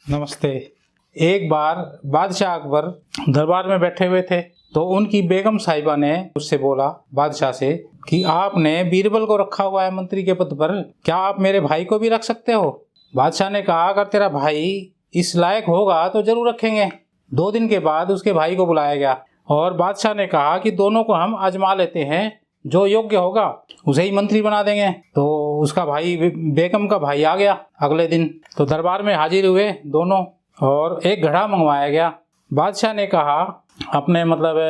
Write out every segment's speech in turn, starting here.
नमस्ते। एक बार बादशाह अकबर दरबार में बैठे हुए थे तो उनकी बेगम साहिबा ने उससे बोला, बादशाह से, कि आपने बीरबल को रखा हुआ है मंत्री के पद पर, क्या आप मेरे भाई को भी रख सकते हो? बादशाह ने कहा, अगर तेरा भाई इस लायक होगा तो जरूर रखेंगे। 2 दिन के बाद उसके भाई को बुलाया गया और बादशाह ने कहा कि दोनों को हम आजमा लेते हैं, जो योग्य होगा उसे ही मंत्री बना देंगे। तो उसका भाई, बेगम का भाई, आ गया अगले दिन। तो दरबार में हाजिर हुए दोनों और एक घड़ा मंगवाया गया। बादशाह ने कहा अपने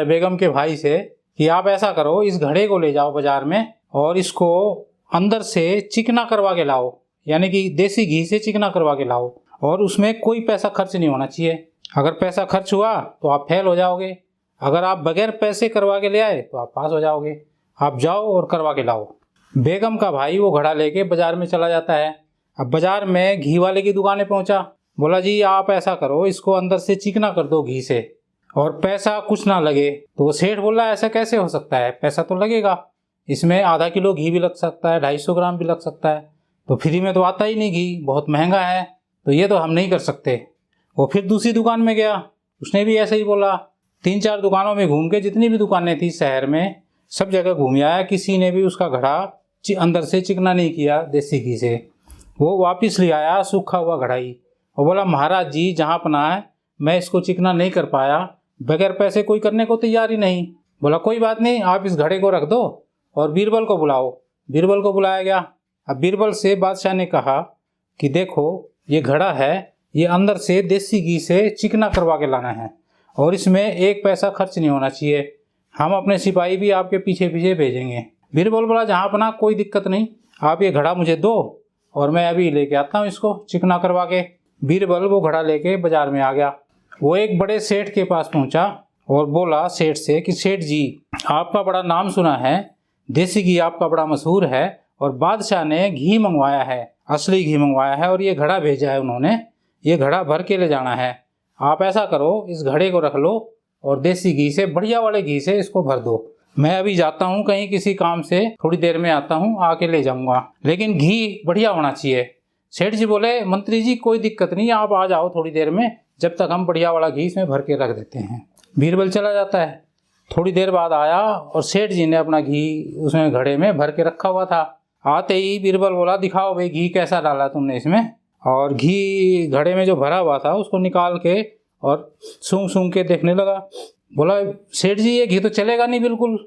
बेगम के भाई से कि आप ऐसा करो, इस घड़े को ले जाओ बाजार में और इसको अंदर से चिकना करवा के लाओ, यानी कि देसी घी से चिकना करवा के लाओ, और उसमें कोई पैसा खर्च नहीं होना चाहिए। अगर पैसा खर्च हुआ तो आप फेल हो जाओगे, अगर आप बगैर पैसे करवा के ले आए तो आप पास हो जाओगे। आप जाओ और करवा के लाओ। बेगम का भाई वो घड़ा लेके बाजार में चला जाता है। अब बाजार में घी वाले की दुकान पे पहुंचा, बोला, जी आप ऐसा करो, इसको अंदर से चिकना कर दो घी से और पैसा कुछ ना लगे। तो वो सेठ बोला, ऐसा कैसे हो सकता है, पैसा तो लगेगा, इसमें आधा किलो घी भी लग सकता है, 250 ग्राम भी लग सकता है, तो फ्री में तो आता ही नहीं घी, बहुत महंगा है, तो ये तो हम नहीं कर सकते। वो फिर दूसरी दुकान में गया, उसने भी ऐसे ही बोला। 3-4 दुकानों में घूम के, जितनी भी दुकानें थी शहर में, सब जगह घूम आया, किसी ने भी उसका घड़ा अंदर से चिकना नहीं किया देसी घी से। वो वापस ले आया सूखा हुआ घड़ा ही और बोला, महाराज जी जहाँ अपना है, मैं इसको चिकना नहीं कर पाया, बगैर पैसे कोई करने को तैयार ही नहीं। बोला, कोई बात नहीं, आप इस घड़े को रख दो और बीरबल को बुलाओ। बीरबल को बुलाया गया। अब बीरबल से बादशाह ने कहा कि देखो, ये घड़ा है, ये अंदर से देसी घी से चिकना करवा के लाना है और इसमें 1 पैसा खर्च नहीं होना चाहिए, हम अपने सिपाही भी आपके पीछे पीछे भेजेंगे। बीरबल बोला, जहाँ अपना कोई दिक्कत नहीं, आप ये घड़ा मुझे दो और मैं अभी लेके आता हूँ इसको चिकना करवा के। बीरबल वो घड़ा लेके बाजार में आ गया। वो एक बड़े सेठ के पास पहुंचा और बोला सेठ से कि सेठ जी, आपका बड़ा नाम सुना है, देसी घी आपका बड़ा मशहूर है और बादशाह ने घी मंगवाया है, असली घी मंगवाया है और ये घड़ा भेजा है उन्होंने, ये घड़ा भर के ले जाना है। आप ऐसा करो, इस घड़े को रख लो और देसी घी से, बढ़िया वाले घी से इसको भर दो। मैं अभी जाता हूँ कहीं किसी काम से, थोड़ी देर में आता हूँ, आके ले जाऊंगा, लेकिन घी बढ़िया होना चाहिए। सेठ जी बोले, मंत्री जी कोई दिक्कत नहीं, आप आ जाओ थोड़ी देर में, जब तक हम बढ़िया वाला घी इसमें भर के रख देते हैं। बीरबल चला जाता है। थोड़ी देर बाद आया और सेठ जी ने अपना घी उसमें घड़े में भर के रखा हुआ था। आते ही बीरबल बोला, दिखाओ भाई घी कैसा डाला तुमने इसमें। और घी घड़े में जो भरा हुआ था उसको निकाल के और सूंघ सूंघ के देखने लगा। बोला, सेठ जी ये घी तो चलेगा नहीं बिल्कुल,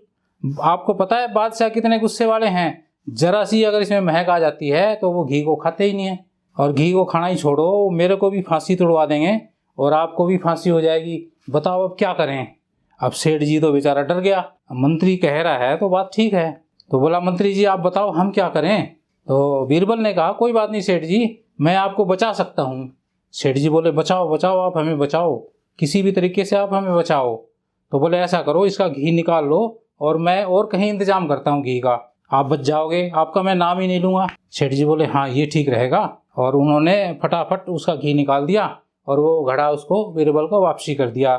आपको पता है बादशाह कितने गुस्से वाले हैं, जरा सी अगर इसमें महक आ जाती है तो वो घी को खाते ही नहीं है, और घी को खाना ही छोड़ो, मेरे को भी फांसी तुड़वा देंगे और आपको भी फांसी हो जाएगी, बताओ अब क्या करें। अब सेठ जी तो बेचारा डर गया, मंत्री कह रहा है तो बात ठीक है। तो बोला, मंत्री जी आप बताओ हम क्या करें। तो बीरबल ने कहा, कोई बात नहीं सेठ जी, मैं आपको बचा सकता हूँ। सेठ जी बोले, बचाओ बचाओ, आप हमें बचाओ, किसी भी तरीके से आप हमें बचाओ। तो बोले, ऐसा करो, इसका घी निकाल लो और मैं और कहीं इंतजाम करता हूँ घी का, आप बच जाओगे, आपका मैं नाम ही नहीं लूँगा। सेठ जी बोले, हाँ ये ठीक रहेगा, और उन्होंने फटाफट उसका घी निकाल दिया और वो घड़ा उसको बीरबल को वापसी कर दिया।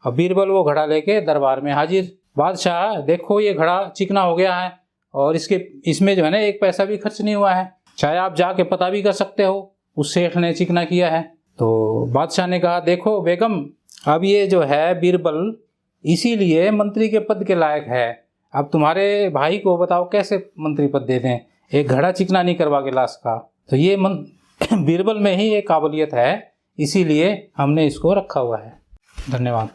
अब बीरबल वो घड़ा लेके दरबार में हाजिर। बादशाह देखो, ये घड़ा चिकना हो गया है और इसमें जो है ना 1 पैसा भी खर्च नहीं हुआ है, चाहे आप जाके पता भी कर सकते हो उस सेठ ने चिकना किया है। तो बादशाह ने कहा, देखो बेगम, अब ये जो है बीरबल इसीलिए मंत्री के पद के लायक है, अब तुम्हारे भाई को बताओ कैसे मंत्री पद दे दें, एक घड़ा चिकना नहीं करवा के ला सका। तो ये बीरबल में ही एक काबिलियत है, इसीलिए हमने इसको रखा हुआ है। धन्यवाद।